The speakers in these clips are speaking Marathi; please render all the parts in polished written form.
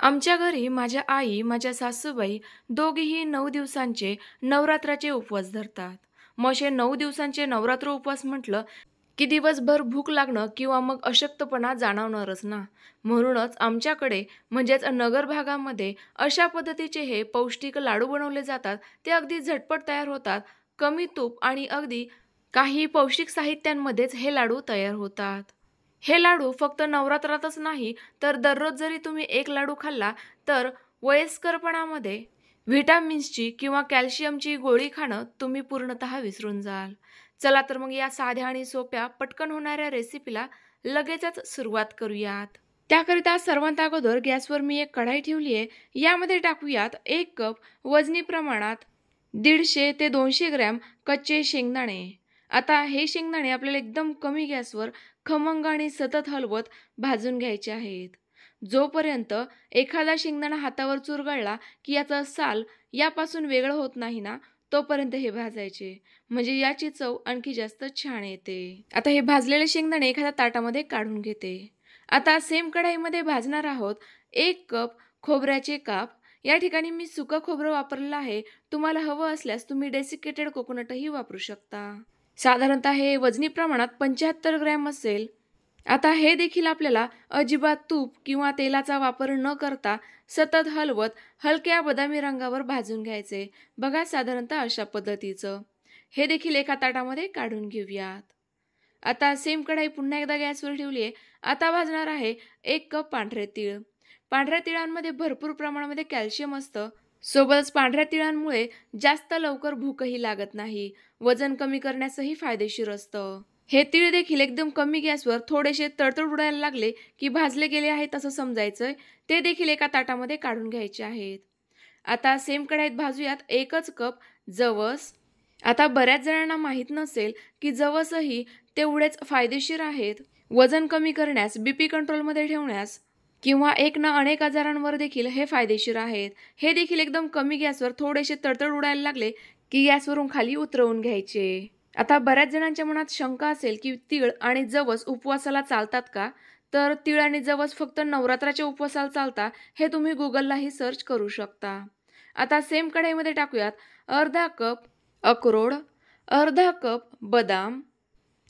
आमच्या घरी माझ्या आई, माझ्या सासूबाई दोघीही 9 दिवसांचे नवरात्राचे उपवास धरतात. मग असे 9 दिवसांचे नवरात्र उपवास म्हटलं, की दिवसभर भूक लागणं किंवा मग अशक्तपणा जाणवणारच ना. म्हणूनच आमच्याकडे म्हणजेच नगर भागामध्ये अशा पद्धतीचे हे पौष्टिक लाडू बनवले जातात. ते अगदी झटपट तयार होतात. कमी तूप आणि अगदी काही पौष्टिक साहित्यांमध्येच हे लाडू तयार होतात. हे लाडू फक्त नवरात्रातच नाही, तर दररोज जरी तुम्ही एक लाडू खाल्ला, तर वयस्करपणामध्ये व्हिटॅमिन्सची किंवा कॅल्शियमची गोळी खाणं तुम्ही पूर्णतः विसरून जाल. चला तर मग या साध्या आणि सोप्या, पटकन होणाऱ्या रेसिपीला लगेचच सुरुवात करूयात. त्याकरिता सर्वात अगोदर गॅसवर मी एक कढाई ठेवली आहे. यामध्ये टाकूयात 1 कप वजनी प्रमाणात 150 ते 200 ग्रॅम कच्चे शेंगदाणे. आता हे शेंगदाणे आपल्याला एकदम कमी गॅसवर खमंग आणि सतत हलवत भाजून घ्यायचे आहेत. जोपर्यंत एखादा शेंगदाणा हातावर चुरगळला की याचा साल यापासून वेगळं होत नाही ना, तोपर्यंत हे भाजायचे. म्हणजे याची चव आणखी जास्त छान येते. आता हे भाजलेले शेंगदाणे एखाद्या ताटामध्ये काढून घेते. आता सेम कढाईमध्ये भाजणार आहोत 1 कप खोबऱ्याचे काप. या ठिकाणी मी सुकं खोबरं वापरलेलं आहे. तुम्हाला हवं असल्यास तुम्ही डेसिकेटेड कोकोनटही वापरू शकता. साधारणतः हे वजनी प्रमाणात 75 ग्रॅम असेल. आता हे देखील आपल्याला अजिबात तूप किंवा तेलाचा वापर न करता सतत हलवत हलक्या बदामी रंगावर भाजून घ्यायचे. बघा साधारणतः अशा पद्धतीचं. हे देखील एका ताटामध्ये काढून घेऊयात. आता सेम कढाई पुन्हा एकदा गॅसवर ठेवली आहे. आता भाजणार आहे 1 कप पांढरे तीळ. पांढऱ्या तिळांमध्ये भरपूर प्रमाणामध्ये कॅल्शियम असतं. सोबतच पांढऱ्या तिळांमुळे जास्त लवकर भूकही लागत नाही. वजन कमी करण्यासही फायदेशीर असतं. हे तीळ देखील एकदम कमी गॅसवर थोडेसे तडतड उडायला लागले की भाजले गेले आहेत असं समजायचं. ते देखील एका ताटामध्ये काढून घ्यायचे आहेत. आता सेम कढईत भाजूयात 1च कप जवस. आता बऱ्याच जणांना माहीत नसेल की जवसही तेवढेच फायदेशीर आहेत. वजन कमी करण्यास, बीपी कंट्रोलमध्ये ठेवण्यास किंवा एक ना अनेक आजारांवर देखील हे फायदेशीर आहेत. हे देखील एकदम कमी गॅसवर थोडेसे तडतड उडायला लागले की गॅसवरून खाली उतरवून घ्यायचे. आता बऱ्याच जणांच्या मनात शंका असेल की तीळ आणि जवस उपवासाला चालतात का? तर तीळ आणि जवस फक्त नवरात्राच्या उपवासाला चालतात हे तुम्ही गुगललाही सर्च करू शकता. आता सेम कढईमध्ये टाकूयात अर्धा कप अक्रोड, अर्धा कप बदाम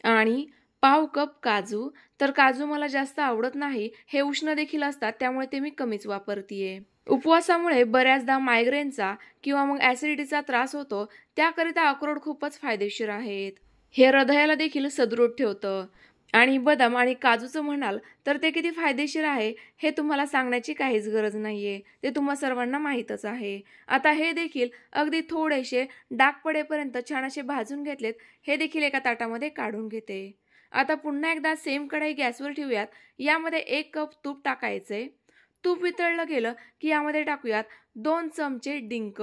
आणि पाव कप काजू. तर काजू मला जास्त आवडत नाही. हे उष्ण देखील असतात त्यामुळे ते मी कमीच वापरतीये. उपवासामुळे बऱ्याचदा मायग्रेनचा किंवा मग ॲसिडिटीचा त्रास होतो. त्याकरिता अक्रोड खूपच फायदेशीर आहेत. हे हृदयाला देखील सदृढ ठेवतं. आणि बदाम आणि काजूचं म्हणाल तर ते किती फायदेशीर आहे हे तुम्हाला सांगण्याची काहीच गरज नाहीये. ते तुम्हा सर्वांना माहीतच आहे. आता हे देखील अगदी थोडेसे डाग पडेपर्यंत छान असे भाजून घेतलेत. हे देखील एका ताटामध्ये काढून घेते. आता पुन्हा एकदा सेम कढई गॅसवर ठेवूयात. यामध्ये 1 कप तूप टाकायचे. तूप वितळलं गेलं की यामध्ये टाकूयात 2 चमचे डिंक.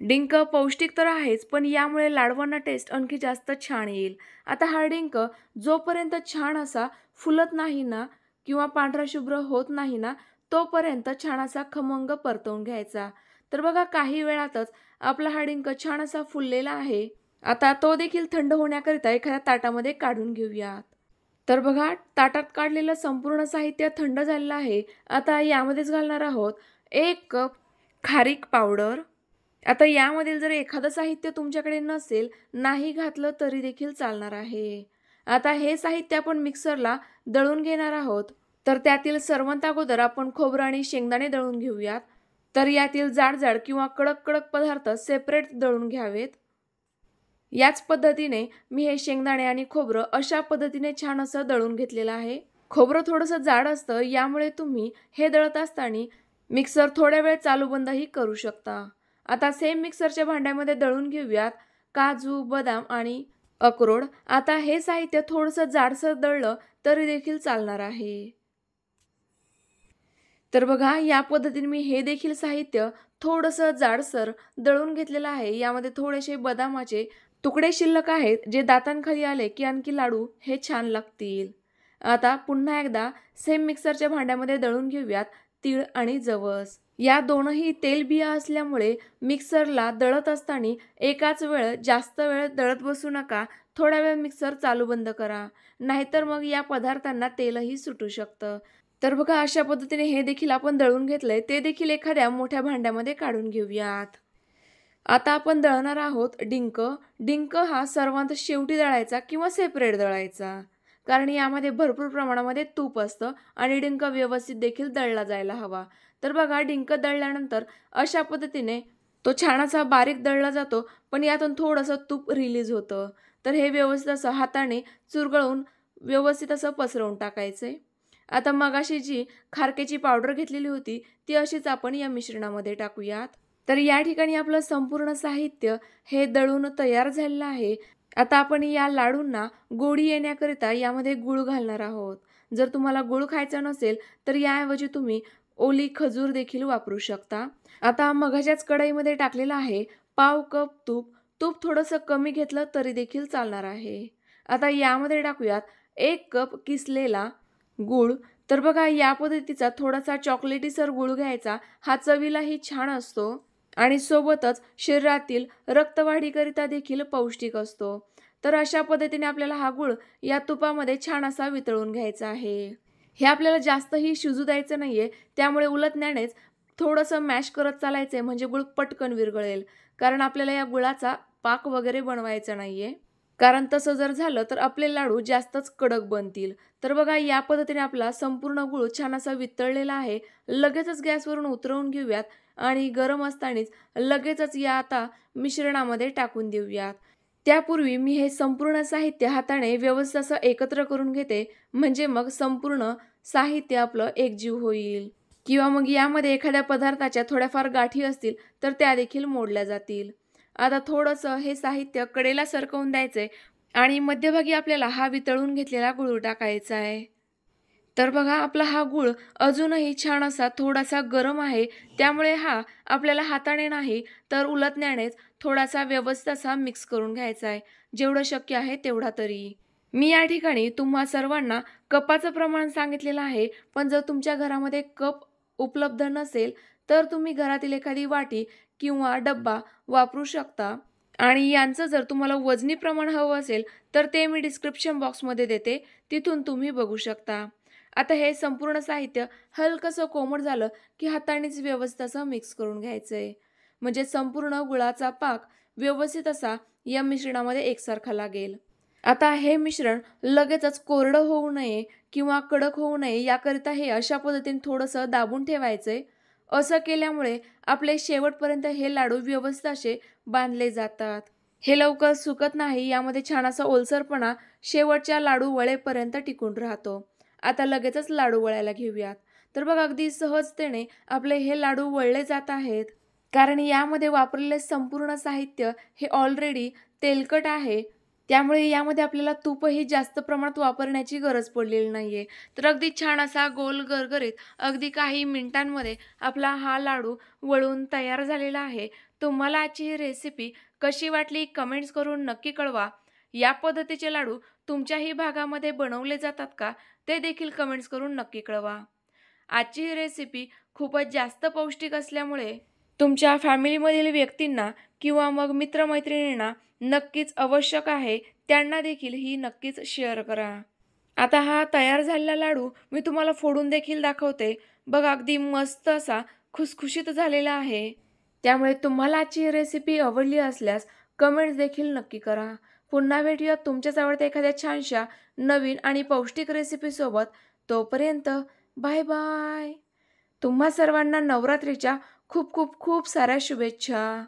डिंक पौष्टिक तर आहेच, पण यामुळे लाडवांना टेस्ट आणखी जास्त छान येईल. आता हा डिंक जोपर्यंत छान असा फुलत नाही ना किंवा पांढरा शुभ्र होत नाही ना, तोपर्यंत छान असा खमंग परतवून घ्यायचा. तर बघा काही वेळातच आपला हा डिंक छान असा फुललेला आहे. आता तो देखील थंड होण्याकरिता एखाद्या ताटामध्ये काढून घेऊयात. तर बघा ताटात काढलेलं संपूर्ण साहित्य थंड झालेलं आहे. आता यामध्येच घालणार आहोत 1 कप खारीक पावडर. आता यामधील जर एखादं साहित्य तुमच्याकडे नसेल, नाही घातलं तरी देखील चालणार आहे. आता हे साहित्य आपण मिक्सरला दळून घेणार आहोत. तर त्यातील सर्वात अगोदर आपण खोबरं आणि शेंगदाणे दळून घेऊयात. तर यातील जाड किंवा कडक पदार्थ सेपरेट दळून घ्यावेत. याच पद्धतीने मी हे शेंगदाणे आणि खोबरं अशा पद्धतीने छान असं दळून घेतलेलं आहे. खोबरं थोडंसं जाड असतं, यामुळे तुम्ही हे दळत असताना मिक्सर थोड्या वेळ चालू बंदही करू शकता. आता सेम मिक्सरच्या भांड्यामध्ये दळून घेऊयात काजू, बदाम आणि अक्रोड. आता हे साहित्य थोडंसं जाडसर दळलं तरी देखील चालणार आहे. तर बघा या पद्धतीने मी हे देखील साहित्य थोडंसं जाडसर दळून घेतलेलं आहे. यामध्ये थोडेसे बदामाचे तुकडे शिल्लक आहेत, जे दातांखाली आले की आणखी लाडू हे छान लागतील. आता पुन्हा एकदा सेम मिक्सरच्या भांड्यामध्ये दळून घेऊयात तीळ आणि जवस. या दोनही तेलबिया असल्यामुळे मिक्सरला दळत असताना एकाच वेळ जास्त वेळ दळत बसू नका. थोडा वेळ मिक्सर चालू बंद करा, नाहीतर मग या पदार्थांना तेलही सुटू शकतं. तर बघा अशा पद्धतीने हे देखील आपण दळून घेतलंय, ते देखील एखाद्या मोठ्या भांड्यामध्ये काढून घेऊयात. आता आपण दळणार आहोत डिंक. डिंक हा सर्वात शेवटी दळायचा किंवा सेपरेट दळायचा. कारण यामध्ये भरपूर प्रमाणामध्ये तूप असतं आणि डिंक व्यवस्थित देखील दळला जायला हवा. तर बघा डिंक दळल्यानंतर अशा पद्धतीने तो छान असा बारीक दळला जातो, पण यातून थोडंसं तूप रिलीज होतं. तर हे व्यवस्थित असं हाताने चुरगळून व्यवस्थित असं पसरवून टाकायचंय. आता मगाशी जी खारकेची पावडर घेतलेली होती, ती अशीच आपण या मिश्रणामध्ये टाकूयात. तर या ठिकाणी आपलं संपूर्ण साहित्य हे दळून तयार झालेलं आहे. आता आपण या लाडूंना गोडी येण्याकरिता यामध्ये गूळ घालणार आहोत. जर तुम्हाला गूळ खायचा नसेल तर याऐवजी तुम्ही ओली खजूर देखील वापरू शकता. आता मघाच्याच कढईमध्ये टाकलेलं आहे पाव कप तूप. तूप थोडंसं कमी घेतलं तरी देखील चालणार आहे. आता यामध्ये टाकूयात 1 कप किसलेला गूळ. तर बघा या पद्धतीचा थोडासा चॉकलेटीसर गूळ घ्यायचा. हा चवीलाही छान असतो आणि सोबतच शरीरातील रक्तवाढीकरिता देखील पौष्टिक असतो. तर अशा पद्धतीने आपल्याला हा गूळ या तुपामध्ये छान असा वितळून घ्यायचा आहे. हे आपल्याला जास्तही शिजू द्यायचं नाहीये, त्यामुळे उलटण्यानेच थोडंसं मॅश करत चालायचंय म्हणजे गूळ पटकन विरघळेल. कारण आपल्याला या गुळाचा पाक वगैरे बनवायचा नाहीये. कारण तसं जर झालं तर आपले लाडू जास्तच कडक बनतील. तर बघा या पद्धतीने आपला संपूर्ण गूळ छान असा वितळलेला आहे. लगेचच गॅसवरून उतरवून घेऊयात आणि गरम असतानाच लगेचच या आता मिश्रणामध्ये टाकून देऊयात. त्यापूर्वी मी हे संपूर्ण साहित्य हाताने व्यवस्थित असं एकत्र करून घेते, म्हणजे मग संपूर्ण साहित्य आपलं एकजीव होईल. किंवा मग यामध्ये एखाद्या पदार्थाच्या थोड्याफार गाठी असतील तर त्या देखील मोडल्या जातील. आता थोडंसं हे साहित्य कडेला सरकवून द्यायचंय आणि मध्यभागी आपल्याला हा वितळून घेतलेला गूळ टाकायचा आहे. तर बघा आपला हा गूळ अजूनही छान असा थोडासा गरम आहे, त्यामुळे हा आपल्याला हाताने नाही तर उलटण्यानेच थोडासा व्यवस्थित असा मिक्स करून घ्यायचा आहे. जेवढं शक्य आहे तेवढा तरी. मी या ठिकाणी तुम्हा सर्वांना कपाचं प्रमाण सांगितलेलं आहे, पण जर तुमच्या घरामध्ये कप उपलब्ध नसेल तर तुम्ही घरातील एखादी वाटी किंवा डब्बा वापरू शकता. आणि यांचं जर तुम्हाला वजनी प्रमाण हवं असेल तर ते मी डिस्क्रिप्शन बॉक्समध्ये देते, तिथून तुम्ही बघू शकता. आता हे संपूर्ण साहित्य हलकंसं कोमट झालं की हातानेच व्यवस्थित असं मिक्स करून घ्यायचंय. म्हणजे संपूर्ण गुळाचा पाक व्यवस्थित असा या मिश्रणामध्ये एकसारखा लागेल. आता हे मिश्रण लगेचच कोरडं होऊ नये किंवा कडक होऊ नये याकरिता हे अशा पद्धतीने थोडंसं दाबून ठेवायचंय. असं केल्यामुळे आपले शेवटपर्यंत हे लाडू व्यवस्थित असे बांधले जातात. हे लवकर सुकत नाही, यामध्ये छान असा ओलसरपणा शेवटच्या लाडू वळेपर्यंत टिकून राहतो. आता लगेचच लाडू वळायला घेऊयात. तर बघा अगदी सहजतेने आपले हे लाडू वळले जात आहेत. कारण यामध्ये वापरलेले संपूर्ण साहित्य हे ऑलरेडी तेलकट आहे, त्यामुळे यामध्ये आपल्याला तूपही जास्त प्रमाणात वापरण्याची गरज पडलेली नाहीये. तर अगदी छान असा गोल गरगरीत अगदी काही मिनिटांमध्ये आपला हा लाडू वळून तयार झालेला आहे. तुम्हाला आजची ही रेसिपी कशी वाटली कमेंट्स करून नक्की कळवा. या पद्धतीचे लाडू तुमच्याही भागामध्ये बनवले जातात का ते देखील कमेंट्स करून नक्की कळवा. आजची ही रेसिपी खूपच जास्त पौष्टिक असल्यामुळे तुमच्या फॅमिलीमधील व्यक्तींना किंवा मग मित्रमैत्रिणींना नक्कीच आवश्यक आहे, त्यांना देखील ही नक्कीच शेअर करा. आता हा तयार झालेला लाडू मी तुम्हाला फोडून देखील दाखवते. बघा अगदी मस्त असा खुसखुशीत झालेला आहे. त्यामुळे तुम्हाला आजची ही रेसिपी आवडली असल्यास कमेंट्स देखील नक्की करा. पुन्हा भेटूया तुमच्याच आवडत्या एखाद्या छानशा नवीन आणि पौष्टिक रेसिपीसोबत. तोपर्यंत बाय बाय. तुम्हा सर्वांना नवरात्रीच्या खूप खूप खूप साऱ्या शुभेच्छा.